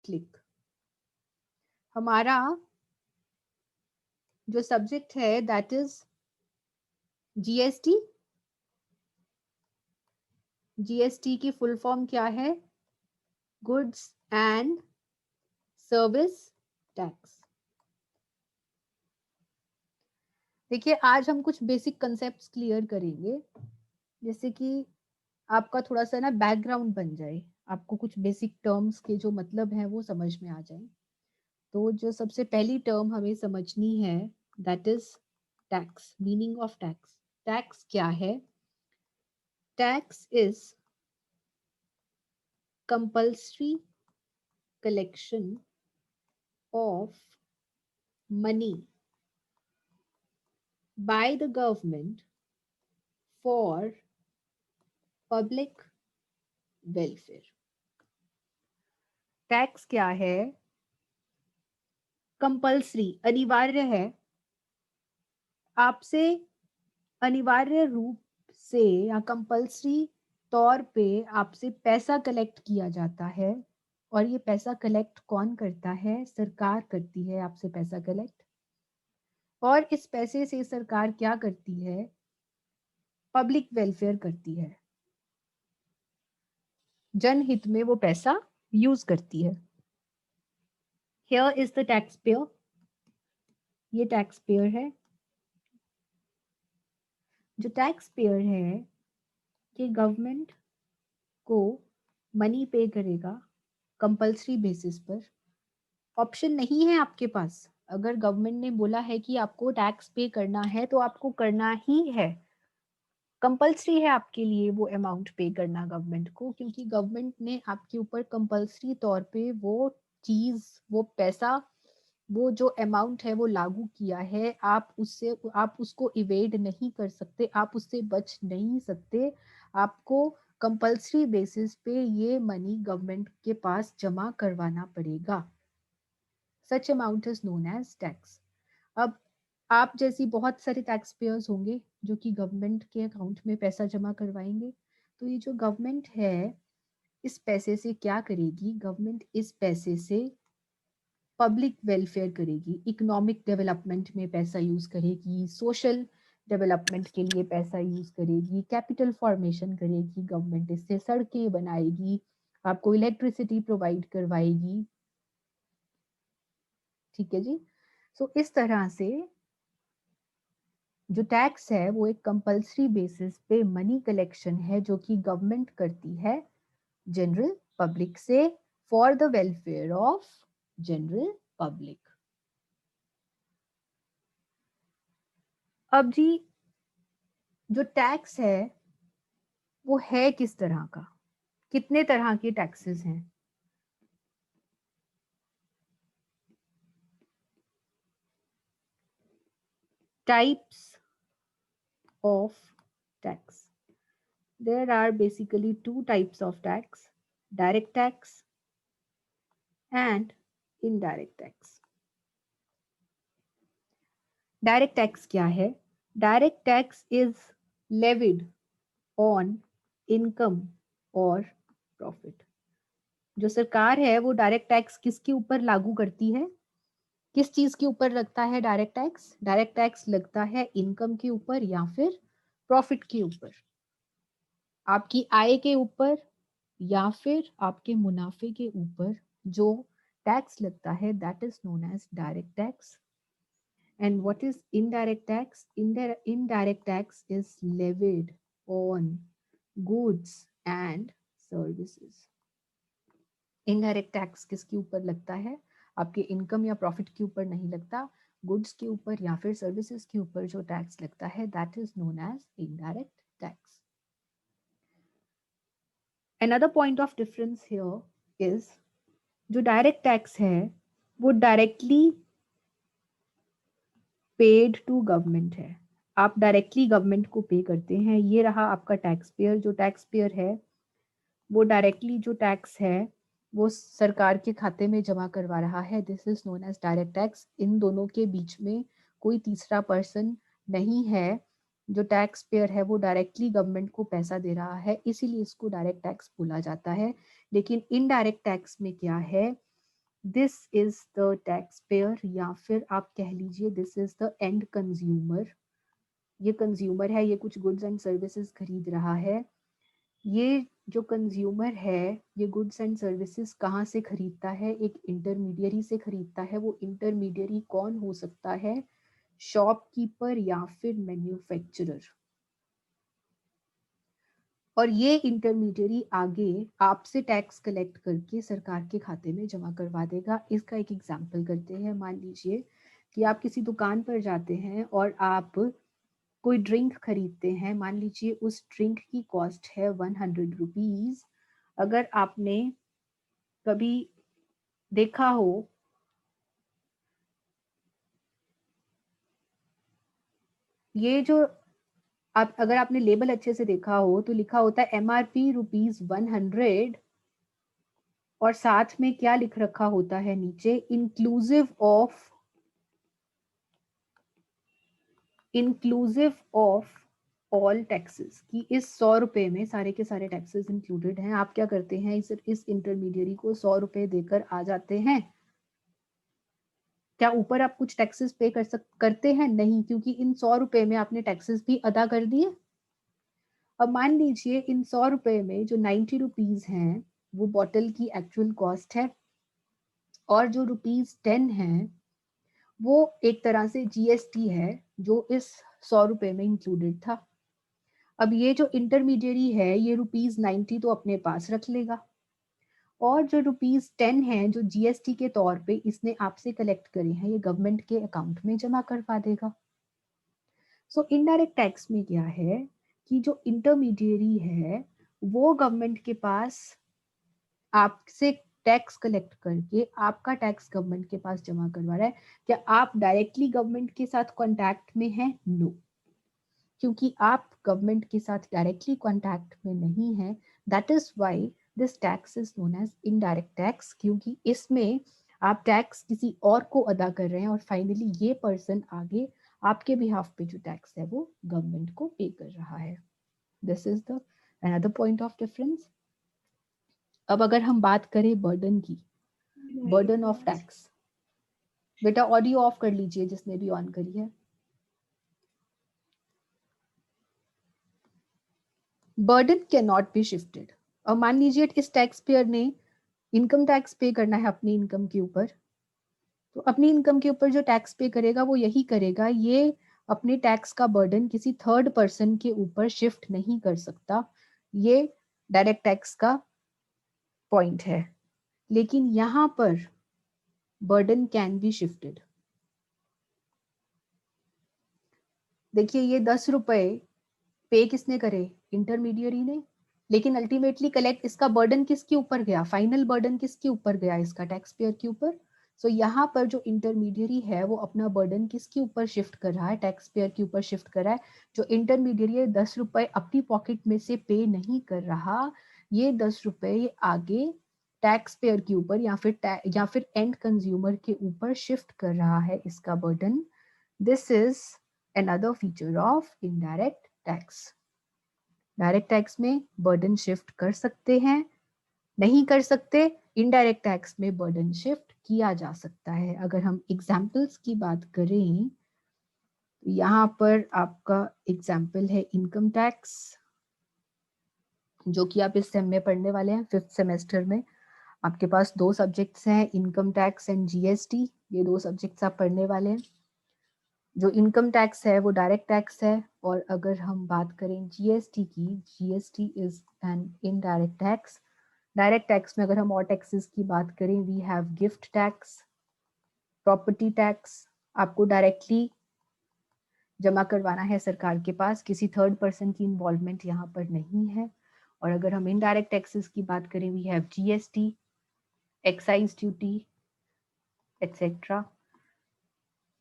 Click. हमारा जो subject है दैट इज जीएसटी। जीएसटी की फुल फॉर्म क्या है? Goods and service tax. देखिए आज हम कुछ बेसिक कंसेप्ट्स क्लियर करेंगे, जैसे कि आपका थोड़ा सा ना बैकग्राउंड बन जाए, आपको कुछ बेसिक टर्म्स के जो मतलब हैं वो समझ में आ जाए। तो जो सबसे पहली टर्म हमें समझनी है that is tax. Meaning of tax. Tax क्या है? Tax is compulsory collection of money by the government for public welfare। Tax क्या है? कंपल्सरी, अनिवार्य है। आपसे अनिवार्य रूप से या कंपल्सरी तौर पे आपसे पैसा कलेक्ट किया जाता है। और ये पैसा कलेक्ट कौन करता है? सरकार करती है आपसे पैसा कलेक्ट। और इस पैसे से सरकार क्या करती है? पब्लिक वेलफेयर करती है, जनहित में वो पैसा यूज करती है। Here is the tax payer. ये टैक्स पेयर है। जो टैक्स पेयर है कि गवर्नमेंट को मनी पे करेगा कंपल्सरी बेसिस पर। ऑप्शन नहीं है आपके पास। अगर गवर्नमेंट ने बोला है कि आपको टैक्स पे करना है तो आपको करना ही है। कंपल्सरी है आपके लिए वो अमाउंट पे करना गवर्नमेंट को, क्योंकि गवर्नमेंट ने आपके ऊपर कंपल्सरी तौर पे वो चीज, वो पैसा, वो जो अमाउंट है वो लागू किया है। आप उसको इवेड नहीं कर सकते, आप उससे बच नहीं सकते। आपको कंपल्सरी बेसिस पे ये मनी गवर्नमेंट के पास जमा करवाना पड़ेगा। Such amount is known as tax. अब आप जैसी बहुत सारे टैक्स पेयर्स होंगे जो कि गवर्नमेंट के अकाउंट में पैसा जमा करवाएंगे। तो ये जो गवर्नमेंट है इस पैसे से क्या करेगी? गवर्नमेंट इस पैसे से पब्लिक वेलफेयर करेगी, इकोनॉमिक डेवलपमेंट में पैसा यूज करेगी, सोशल डेवलपमेंट के लिए पैसा यूज करेगी, कैपिटल फॉर्मेशन करेगी गवर्नमेंट। इससे सड़कें बनाएगी, आपको इलेक्ट्रिसिटी प्रोवाइड करवाएगी। ठीक है जी। सो इस तरह से जो टैक्स है वो एक कंपल्सरी बेसिस पे मनी कलेक्शन है जो कि गवर्नमेंट करती है जनरल पब्लिक से for the welfare of general public. अब जी जो टैक्स है वो है किस तरह का? कितने तरह के टैक्सेस हैं? Types of tax. There are basically two types of tax: direct tax and indirect tax. Direct tax क्या है? Direct tax is levied on income और प्रॉफिट। जो सरकार है वो डायरेक्ट टैक्स किसके ऊपर लागू करती है? किस चीज के ऊपर लगता है डायरेक्ट टैक्स? डायरेक्ट टैक्स लगता है इनकम के ऊपर या फिर प्रॉफिट के ऊपर, आपकी आय के ऊपर या फिर आपके मुनाफे के ऊपर जो टैक्स लगता है that is known as direct tax. And what is indirect tax? Indirect tax is levied on goods and services. Indirect tax किसके ऊपर लगता है? आपके इनकम या प्रॉफिट के ऊपर नहीं लगता, गुड्स के ऊपर या फिर सर्विसेज के ऊपर जो टैक्स लगता है that is known as indirect tax. Another point of difference here is जो डायरेक्ट टैक्स है वो डायरेक्टली पेड टू गवर्नमेंट है। आप डायरेक्टली गवर्नमेंट को पे करते हैं। ये रहा आपका टैक्स पेयर। जो टैक्स पेयर है वो डायरेक्टली जो टैक्स है वो सरकार के खाते में जमा करवा रहा है। This is known as direct tax. इन दोनों के बीच में कोई तीसरा पर्सन नहीं है। जो टैक्स पेयर है वो डायरेक्टली गवर्नमेंट को पैसा दे रहा है, इसीलिए इसको डायरेक्ट टैक्स बोला जाता है। लेकिन इनडायरेक्ट टैक्स में क्या है? This is the tax payer, या फिर आप कह लीजिए this is the end consumer. ये कंज्यूमर है, ये कुछ गुड्स एंड सर्विसेज खरीद रहा है। ये जो कंज्यूमर है ये गुड्स एंड सर्विसेज कहाँ से खरीदता है? एक इंटरमीडियरी से खरीदता है। वो इंटरमीडियरी कौन हो सकता है? शॉपकीपर या फिर मैन्युफैक्चरर। और ये इंटरमीडियरी आगे आपसे टैक्स कलेक्ट करके सरकार के खाते में जमा करवा देगा। इसका एक एग्जांपल करते हैं। मान लीजिए कि आप किसी दुकान पर जाते हैं और आप कोई ड्रिंक खरीदते हैं। मान लीजिए उस ड्रिंक की कॉस्ट है 100 रुपीज। अगर आपने कभी देखा हो, ये जो आप अगर आपने लेबल अच्छे से देखा हो तो लिखा होता है MRP ₹100, और साथ में क्या लिख रखा होता है नीचे? इंक्लूसिव ऑफ ऑल टैक्सेस, कि इस 100 रुपए में सारे के सारे टैक्सेस इंक्लूडेड हैं। आप क्या करते हैं? इस इंटरमीडियरी को 100 रुपए देकर आ जाते हैं। क्या ऊपर आप कुछ टैक्सेस पे करते हैं? नहीं, क्योंकि इन 100 रुपए में आपने टैक्सेस भी अदा कर दिए। अब मान लीजिए इन 100 रुपए में जो 90 रुपीज हैं वो बॉटल की एक्चुअल कॉस्ट है, और जो ₹10 है वो एक तरह से GST है जो इस 100 रुपए में इंक्लूडेड था। अब ये जो इंटरमीडियरी है ये ₹90 तो अपने पास रख लेगा, और जो ₹10 है जो GST के तौर पे इसने आपसे कलेक्ट करे हैं ये गवर्नमेंट के अकाउंट में जमा करवा देगा। सो इनडायरेक्ट टैक्स में क्या है कि जो इंटरमीडियरी है वो गवर्नमेंट के पास आपसे टैक्स कलेक्ट करके आपका टैक्स गवर्नमेंट के पास जमा करवा रहा है। क्या आप डायरेक्टली गवर्नमेंट के साथ कांटेक्ट में हैं? नो, क्योंकि आप गवर्नमेंट के साथ डायरेक्टली कांटेक्ट में नहीं है। That is why this tax is known as indirect tax, क्योंकि इसमें आप टैक्स किसी और को अदा कर रहे हैं और फाइनली ये पर्सन आगे आपके बिहाफ पे जो टैक्स है वो गवर्नमेंट को पे कर रहा है। This is the another point of difference. अब अगर हम बात करें बर्डन की, बर्डन ऑफ टैक्स, बेटा ऑडियो ऑफ कर लीजिए जिसने भी ऑन करी है। Burden can not be shifted. और मान लीजिए इस टैक्स पेयर ने इनकम टैक्स पे करना है अपनी इनकम के ऊपर, तो अपनी इनकम के ऊपर जो टैक्स पे करेगा वो यही करेगा। ये अपने टैक्स का बर्डन किसी थर्ड पर्सन के ऊपर शिफ्ट नहीं कर सकता। ये डायरेक्ट टैक्स का पॉइंट है। लेकिन यहां पर बर्डन कैन बी शिफ्टेड। देखिए ये 10 रुपए पे किसने करे? इंटरमीडियरी ने। लेकिन अल्टीमेटली कलेक्ट इसका बर्डन किसके ऊपर गया? फाइनल बर्डन किसके ऊपर गया? इसका टैक्स पेयर के ऊपर। सो यहाँ पर जो इंटरमीडियरी है वो अपना बर्डन किसके ऊपर शिफ्ट कर रहा है? टैक्स पेयर के ऊपर शिफ्ट कर रहा है। जो इंटरमीडियरी है 10 रुपए अपनी पॉकेट में से पे नहीं कर रहा, ये 10 रुपए ये आगे टैक्स पेयर के ऊपर या फिर एंड कंज्यूमर के ऊपर शिफ्ट कर रहा है इसका burden. This is another feature of indirect tax. Direct tax में बर्डन शिफ्ट कर सकते हैं, नहीं कर सकते। इनडायरेक्ट टैक्स में बर्डन शिफ्ट किया जा सकता है। अगर हम एग्जाम्पल्स की बात करें तो यहाँ पर आपका एग्जाम्पल है इनकम टैक्स, जो कि आप इस सेम में पढ़ने वाले हैं 5th सेमेस्टर में। आपके पास 2 सब्जेक्ट्स हैं, इनकम टैक्स एंड GST। ये 2 सब्जेक्ट्स आप पढ़ने वाले हैं। जो इनकम टैक्स है वो डायरेक्ट टैक्स है, और अगर हम बात करें GST की, GST is an indirect tax. Direct tax में अगर हम और टैक्सेस की बात करें, we have gift tax, property tax. आपको डायरेक्टली जमा करवाना है सरकार के पास, किसी थर्ड पर्सन की इन्वॉल्वमेंट यहाँ पर नहीं है। और अगर हम इनडायरेक्ट टैक्सेस की बात करें, we have GST, excise duty etcetera,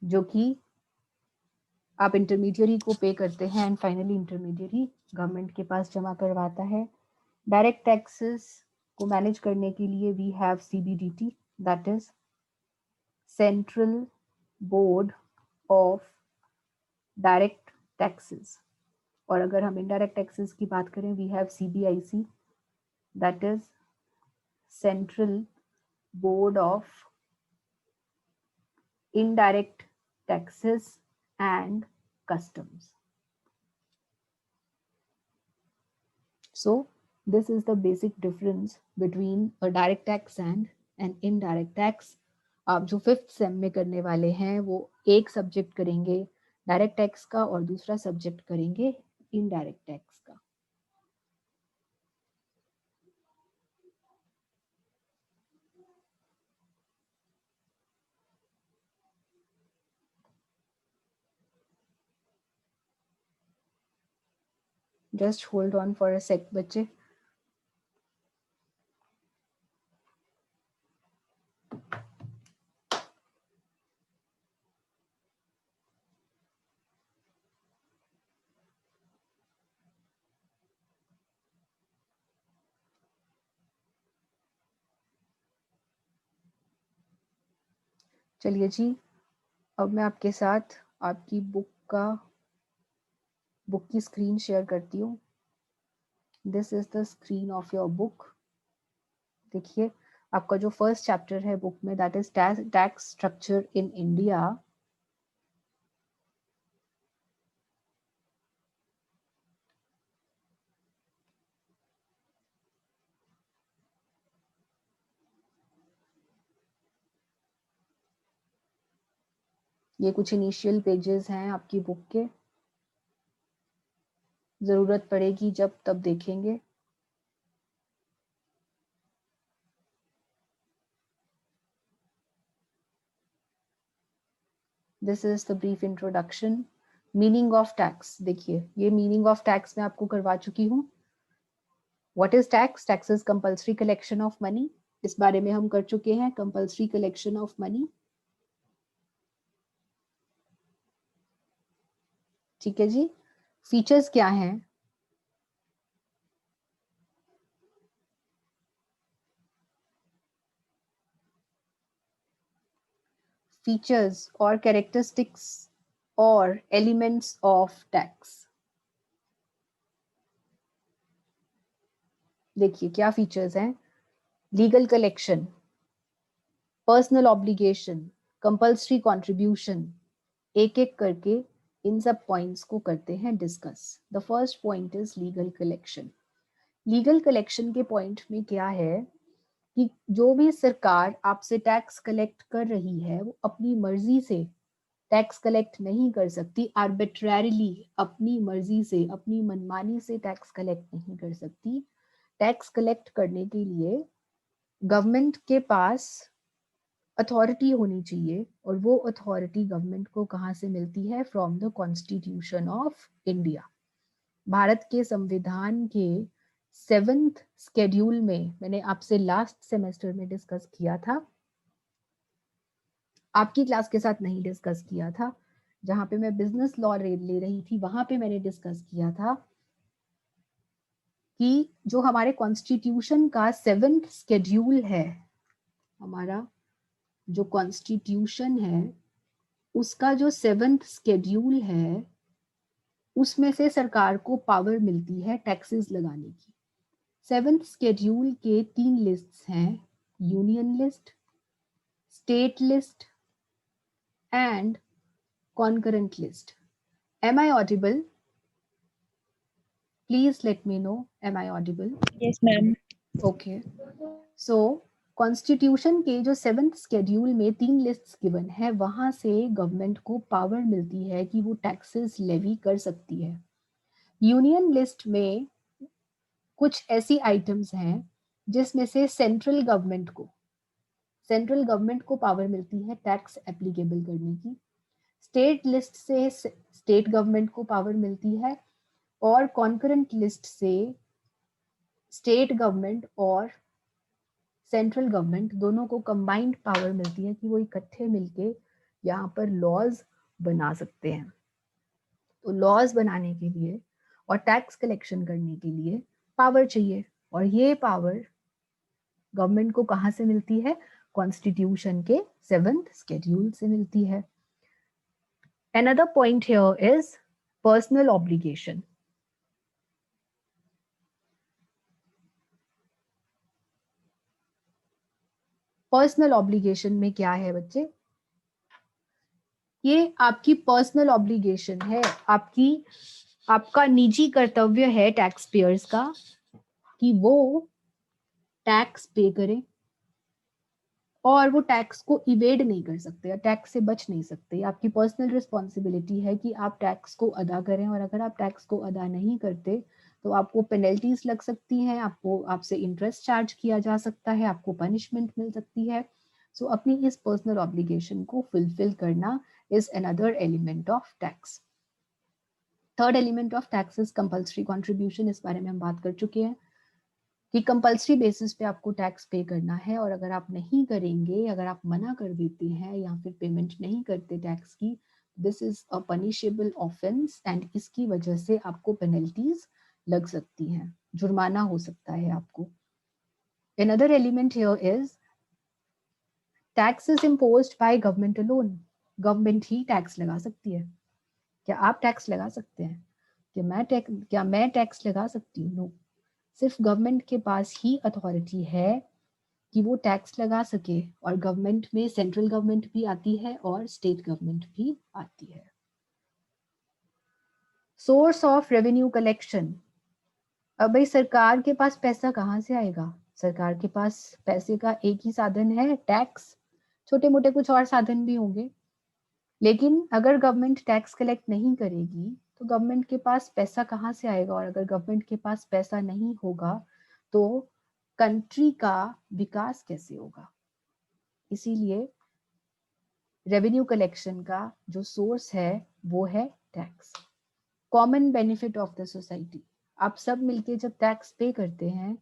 जो कि आप इंटरमीडियरी को पे करते हैं एंड फाइनली इंटरमीडियरी गवर्नमेंट के पास जमा करवाता है। डायरेक्ट टैक्सेस को मैनेज करने के लिए we have CBDT, that is central board of direct taxes. और अगर हम इनडायरेक्ट टैक्सेस की बात करें, we have CBIC, that is central board of indirect taxes and customs. So this is the basic difference between a direct tax and an indirect tax. आप जो 5th same में करने वाले हैं वो एक सब्जेक्ट करेंगे डायरेक्ट टैक्स का और दूसरा सब्जेक्ट करेंगे इनडायरेक्ट टैक्स का. Just hold on for a sec बच्चे. चलिए जी, अब मैं आपके साथ आपकी बुक की स्क्रीन शेयर करती हूँ. This is the screen of your book. देखिए आपका जो फर्स्ट चैप्टर है बुक में that is tax structure in India. ये कुछ इनिशियल पेजेस हैं आपकी बुक के. जरूरत पड़ेगी जब तब देखेंगे. This is the brief introduction. Meaning of tax. देखिए ये मीनिंग ऑफ टैक्स मैं आपको करवा चुकी हूँ. What is tax? Tax is compulsory collection of money. इस बारे में हम कर चुके हैं. Compulsory collection of money. ठीक है जी. फीचर्स क्या हैं? फीचर्स और कैरेक्टरिस्टिक्स और एलिमेंट्स ऑफ टैक्स. देखिए क्या फीचर्स हैं. Legal collection, personal obligation, compulsory contribution. एक एक करके इन सब पॉइंट्स को करते हैं discuss. The first point is legal collection. Legal collection के पॉइंट में क्या है कि जो भी सरकार आपसे टैक्स कलेक्ट कर रही है वो अपनी मर्जी से टैक्स कलेक्ट नहीं कर सकती. आर्बिट्ररीली अपनी मर्जी से अपनी मनमानी से टैक्स कलेक्ट नहीं कर सकती. टैक्स कलेक्ट करने के लिए गवर्नमेंट के पास अथॉरिटी होनी चाहिए और वो अथॉरिटी गवर्नमेंट को कहाँ से मिलती है? From the constitution of India. Bharat के संविधान के 7th स्केड्यूल में मैंने आपसे लास्ट सेमेस्टर में डिस्कस किया था. आपकी क्लास के साथ नहीं डिस्कस किया था. जहां पे मैं बिजनेस लॉ ले रही थी वहां पे मैंने डिस्कस किया था कि जो हमारे कॉन्स्टिट्यूशन का 7th स्केड्यूल है, हमारा जो कॉन्स्टिट्यूशन है उसका जो 7th स्केड्यूल है उसमें से सरकार को पावर मिलती है टैक्सेस लगाने की. 7th स्केड्यूल के 3 लिस्ट्स हैं. Union list, state list and concurrent list. Am I audible? Please let me know. Am I audible? Yes, ma'am. Okay. So constitution के जो 7th स्केड्यूल में 3 लिस्ट्स गिवन है वहां से गवर्नमेंट को पावर मिलती है कि वो टैक्सेस लेवी कर सकती है. यूनियन लिस्ट में कुछ ऐसी आइटम्स हैं जिसमें से सेंट्रल गवर्नमेंट को पावर मिलती है टैक्स एप्लीकेबल करने की. स्टेट लिस्ट से स्टेट गवर्नमेंट को पावर मिलती है और कॉन्करेंट लिस्ट से स्टेट गवर्नमेंट और सेंट्रल गवर्नमेंट दोनों को कंबाइंड पावर मिलती है कि वो इकट्ठे मिलके यहाँ पर लॉज बना सकते हैं. तो लॉज बनाने के लिए और टैक्स कलेक्शन करने के लिए पावर चाहिए और ये पावर गवर्नमेंट को कहाँ से मिलती है? कॉन्स्टिट्यूशन के 7th स्केड्यूल से मिलती है. Another point here is personal obligation. Personal obligation में क्या है बच्चे? ये आपकी पर्सनल ऑब्लिगेशन है, आपका निजी कर्तव्य है टैक्स पेयर्स का कि वो टैक्स पे करें, और वो टैक्स को इवेड नहीं कर सकते या टैक्स से बच नहीं सकते। आपकी पर्सनल रिस्पॉन्सिबिलिटी है कि आप टैक्स को अदा करें, और अगर आप टैक्स को अदा नहीं करते तो आपको पेनल्टीज लग सकती हैं, आपसे इंटरेस्ट चार्ज किया जा सकता है, आपको पनिशमेंट मिल सकती है। सो अपनी इस पर्सनल ऑब्लिगेशन को फुलफिल करना is another element of tax. Third element of tax is compulsory contribution. इस बारे में हम बात कर चुके हैं कि कंपल्सरी बेसिस पे आपको टैक्स पे करना है, और अगर आप नहीं करेंगे, अगर आप मना कर देते हैं या फिर पेमेंट नहीं करते टैक्स की, this is a punishable offence, and इसकी वजह से आपको पेनल्टीज लग सकती हैं, जुर्माना हो सकता है आपको। Another element here is tax is imposed by government alone. Government he tax लगा सकती है। क्या आप टैक्स लगा सकते हैं? क्या मैं टैक्स लगा सकती हूँ? नो। सिर्फ गवर्नमेंट के पास ही अथॉरिटी है कि वो टैक्स लगा सके, और गवर्नमेंट में सेंट्रल गवर्नमेंट भी आती है और स्टेट गवर्नमेंट भी आती है। Source of revenue collection. अब भाई सरकार के पास पैसा कहाँ से आएगा? सरकार के पास पैसे का एक ही साधन है, टैक्स। छोटे मोटे कुछ और साधन भी होंगे, लेकिन अगर गवर्नमेंट टैक्स कलेक्ट नहीं करेगी तो गवर्नमेंट के पास पैसा कहाँ से आएगा? और अगर गवर्नमेंट के पास पैसा नहीं होगा तो कंट्री का विकास कैसे होगा? इसीलिए रेवेन्यू कलेक्शन का जो सोर्स है वो है tax. Common benefit of the society. आप सब मिलके जब टैक्स पे करते हैं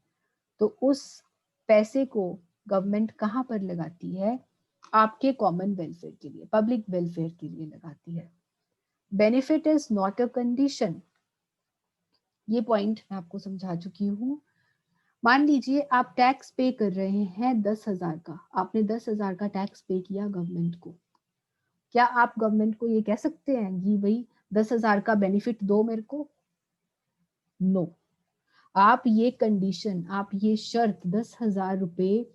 तो उस पैसे को गवर्नमेंट कहाँ पर लगाती है? आपके कॉमन वेलफेयर के लिए, पब्लिक वेलफेयर के लिए लगाती है। Benefit is not a condition. ये पॉइंट मैं आपको समझा चुकी हूँ। मान लीजिए आप टैक्स पे कर रहे हैं 10,000 का, आपने 10,000 का टैक्स पे किया गवर्नमेंट को। क्या आप गवर्नमेंट को ये कह सकते हैं कि भाई 10,000 का बेनिफिट दो मेरे को? नो। आप ये कंडीशन, आप ये शर्त 10,000 रुपए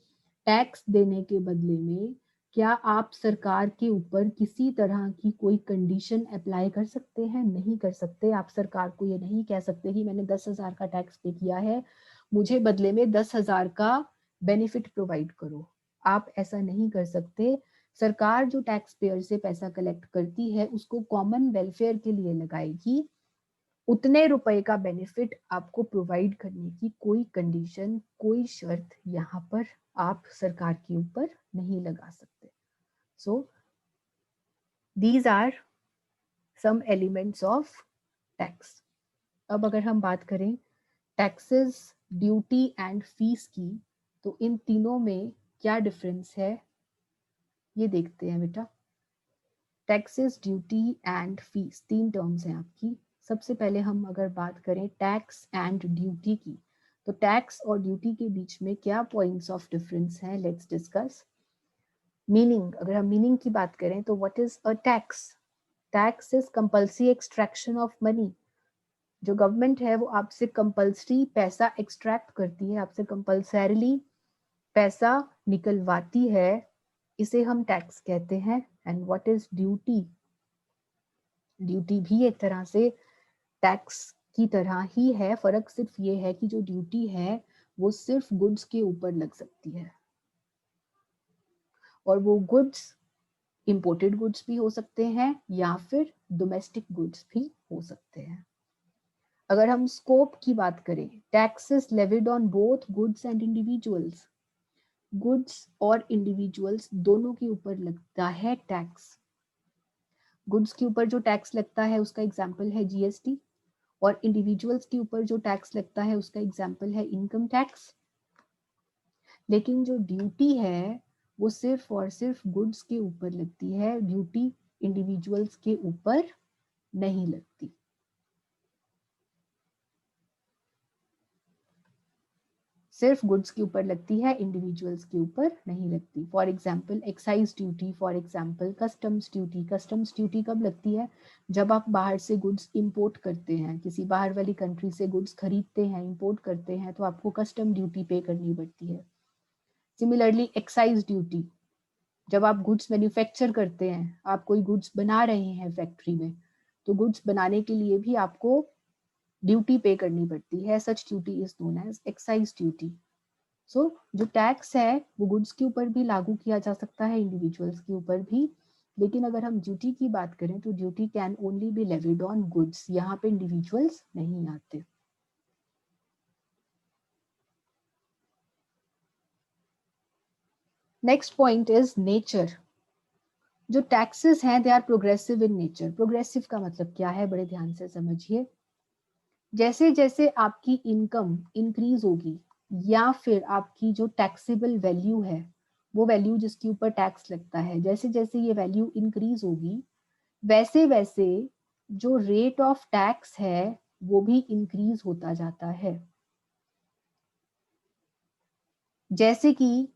टैक्स देने के बदले में, क्या आप सरकार के ऊपर किसी तरह की कोई कंडीशन अप्लाई कर सकते हैं? नहीं कर सकते। आप सरकार को ये नहीं कह सकते कि मैंने 10,000 का टैक्स पे किया है, मुझे बदले में 10,000 का बेनिफिट प्रोवाइड करो। आप ऐसा नहीं कर सकते। सरकार जो टैक्स पेयर से पैसा कलेक्ट करती है उसको कॉमन वेलफेयर के लिए लगाएगी। उतने रुपए का बेनिफिट आपको प्रोवाइड करने की कोई कंडीशन, कोई शर्त यहाँ पर आप सरकार के ऊपर नहीं लगा सकते। So these are some elements of tax. अब अगर हम बात करें टैक्सेस, ड्यूटी एंड फीस की, तो इन तीनों में क्या डिफरेंस है ये देखते हैं बेटा। टैक्सेस, ड्यूटी एंड फीस, तीन टर्म्स हैं आपकी। सबसे पहले हम अगर बात करें टैक्स एंड ड्यूटी की, तो टैक्स और ड्यूटी के बीच में क्या पॉइंट्स ऑफ डिफरेंस हैं, लेट्स डिस्कस। मीनिंग, अगर हम मीनिंग की बात करें तो what is a tax? Tax is compulsory extraction of money. जो गवर्नमेंट है वो आपसे कंपल्सरी पैसा एक्सट्रैक्ट करती है, आपसे कंपल्सरीली पैसा निकलवाती है, इसे हम टैक्स कहते हैं। And what is duty? Duty भी एक तरह से टैक्स की तरह ही है, फर्क सिर्फ ये है कि जो ड्यूटी है वो सिर्फ गुड्स के ऊपर लग सकती है, और वो गुड्स इंपोर्टेड गुड्स भी हो सकते हैं या फिर डोमेस्टिक गुड्स भी हो सकते हैं। अगर हम स्कोप की बात करें, taxes levied on both goods and individuals. Goods और इंडिविजुअल्स दोनों के ऊपर लगता है टैक्स। गुड्स के ऊपर जो टैक्स लगता है उसका एग्जाम्पल है जीएसटी, और इंडिविजुअल्स के ऊपर जो टैक्स लगता है उसका एग्जाम्पल है इनकम टैक्स। लेकिन जो ड्यूटी है वो सिर्फ और सिर्फ गुड्स के ऊपर लगती है, ड्यूटी इंडिविजुअल्स के ऊपर नहीं लगती। सिर्फ गुड्स के ऊपर लगती है, इंडिविजुअल्स के ऊपर नहीं लगती। For example excise duty, for example customs duty. Customs duty कब लगती है? जब आप बाहर से गुड्स इंपोर्ट करते हैं, किसी बाहर वाली कंट्री से गुड्स खरीदते हैं, इंपोर्ट करते हैं, तो आपको कस्टम ड्यूटी पे करनी पड़ती है। सिमिलरली एक्साइज ड्यूटी, जब आप गुड्स मैन्युफैक्चर करते हैं, आप कोई गुड्स बना रहे हैं फैक्ट्री में, तो गुड्स बनाने के लिए भी आपको ड्यूटी पे करनी पड़ती है। Such duty is known as excise duty. So जो टैक्स है वो गुड्स के ऊपर भी लागू किया जा सकता है, इंडिविजुअल्स के ऊपर भी। लेकिन अगर हम ड्यूटी की बात करें तो duty can only be levied on goods, यहाँ पे इंडिविजुअल्स नहीं आते। Next point is nature. जो टैक्सेस हैं they are progressive in nature. Progressive का मतलब क्या है, बड़े ध्यान से समझिए। जैसे जैसे आपकी इनकम इंक्रीज होगी या फिर आपकी जो टैक्सेबल वैल्यू है, वो वैल्यू जिसके ऊपर टैक्स लगता है, जैसे जैसे ये वैल्यू इंक्रीज होगी वैसे वैसे जो रेट ऑफ टैक्स है वो भी इंक्रीज होता जाता है। जैसे कि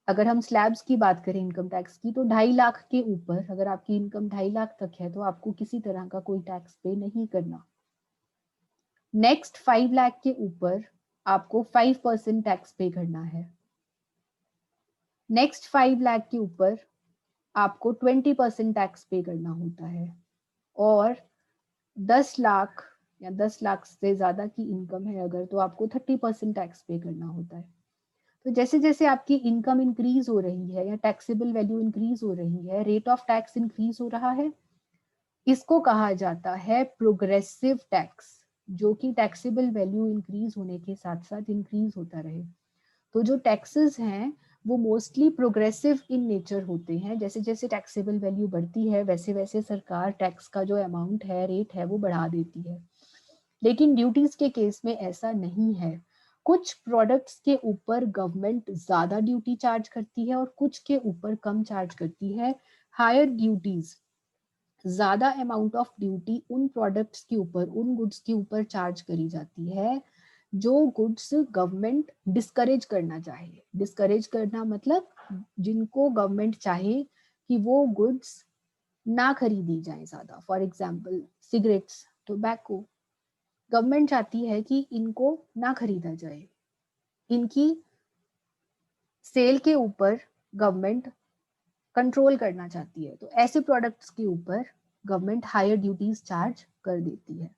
अगर हम स्लैब्स की बात करें इनकम टैक्स की, तो 2.5 लाख के ऊपर अगर आपकी इनकम 2.5 लाख तक है तो आपको किसी तरह का कोई टैक्स पे नहीं करना। नेक्स्ट 5 लाख के ऊपर आपको 5% टैक्स पे करना है। नेक्स्ट 5 लाख के ऊपर आपको 20% टैक्स पे करना होता है। और 10 लाख या 10 लाख से ज्यादा की इनकम है अगर, तो आपको 30% टैक्स पे करना होता है। तो जैसे जैसे आपकी इनकम इंक्रीज हो रही है या टैक्सेबल वैल्यू इंक्रीज हो रही है, रेट ऑफ टैक्स इंक्रीज हो रहा है, इसको कहा जाता है प्रोग्रेसिव टैक्स, जो कि टैक्सेबल वैल्यू इंक्रीज होने के साथ साथ इंक्रीज होता रहे। तो जो टैक्सेस हैं वो मोस्टली प्रोग्रेसिव इन नेचर होते हैं। जैसे जैसे टैक्सेबल वैल्यू बढ़ती है वैसे वैसे सरकार टैक्स का जो अमाउंट है, रेट है, वो बढ़ा देती है। लेकिन ड्यूटीज के केस में ऐसा नहीं है। कुछ प्रोडक्ट्स के ऊपर गवर्नमेंट ज्यादा ड्यूटी चार्ज करती है और कुछ के ऊपर कम चार्ज करती है। हायर ड्यूटीज, ज्यादा अमाउंट ऑफ ड्यूटी उन प्रोडक्ट्स के ऊपर, उन गुड्स के ऊपर चार्ज करी जाती है जो गुड्स गवर्नमेंट डिस्करेज करना चाहे। डिस्करेज करना मतलब जिनको गवर्नमेंट चाहे कि वो गुड्स ना खरीदी जाए ज्यादा। For example cigarettes, tobacco, government चाहती है कि इनको ना खरीदा जाए, इनकी सेल के ऊपर गवर्नमेंट कंट्रोल करना चाहती है, तो ऐसे प्रोडक्ट्स के ऊपर गवर्नमेंट हायर ड्यूटीज चार्ज कर देती है।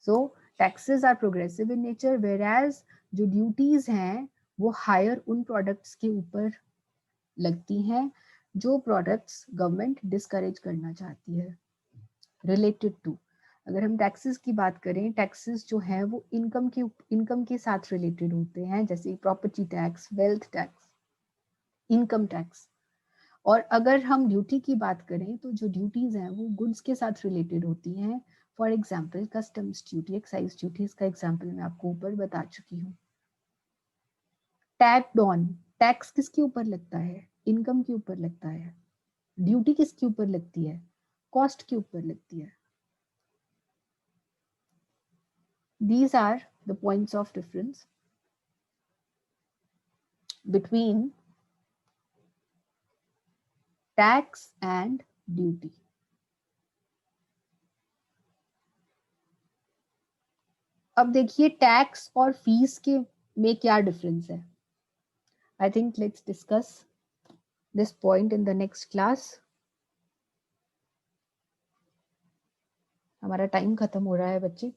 So taxes are progressive in nature, whereas जो ड्यूटीज हैं वो हायर उन प्रोडक्ट्स के ऊपर लगती हैं जो प्रोडक्ट्स गवर्नमेंट डिस्करेज करना चाहती है। रिलेटेड टू, अगर हम टैक्सेस की बात करें, टैक्सेस जो है वो इनकम के साथ रिलेटेड होते हैं, जैसे property tax, wealth tax, income tax. और अगर हम ड्यूटी की बात करें तो जो ड्यूटीज हैं वो गुड्स के साथ रिलेटेड होती हैं। For example customs duty, excise duty, इसका एग्जाम्पल मैं आपको ऊपर बता चुकी हूँ। टैक्ड ऑन, टैक्स किसके ऊपर लगता है, इनकम के ऊपर लगता है। ड्यूटी किसके ऊपर लगती है, कॉस्ट के ऊपर लगती है। These are the points of difference between tax and duty. अब देखिए टैक्स और फीस के में क्या डिफरेंस है। I think let's discuss this point in the next class. हमारा टाइम खत्म हो रहा है बच्चे।